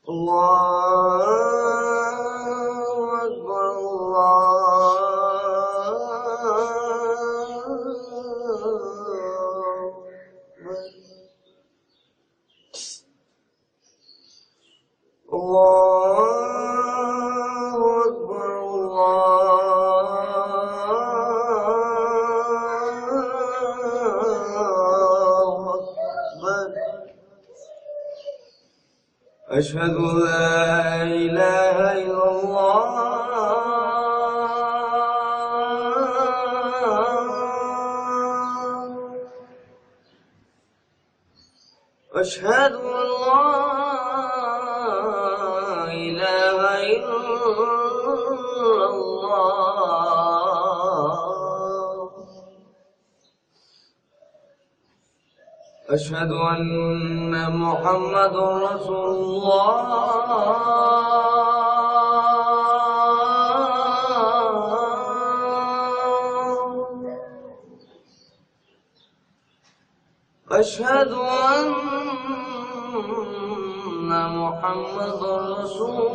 الله أكبر الله أكبر الله أكبر أشهد أن لا إله إلا الله أشهد أن لا إله إلا الله أشهد أن محمد رسول الله أشهد أن محمد رسول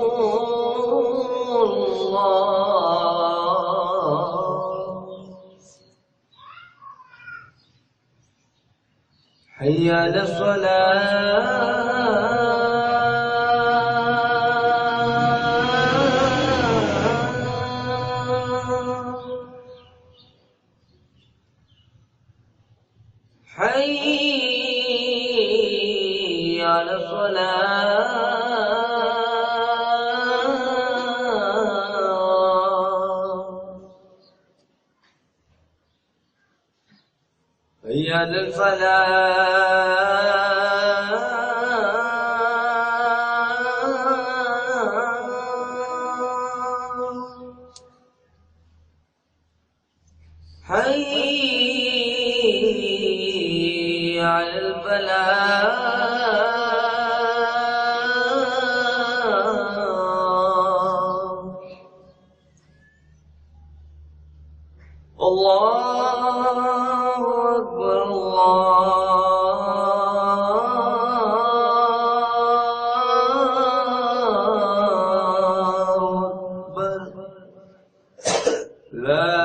الله حي على الصلاة حي على الصلاة حي على الفلاح حي على الفلاح الله أكبر الله أكبر لا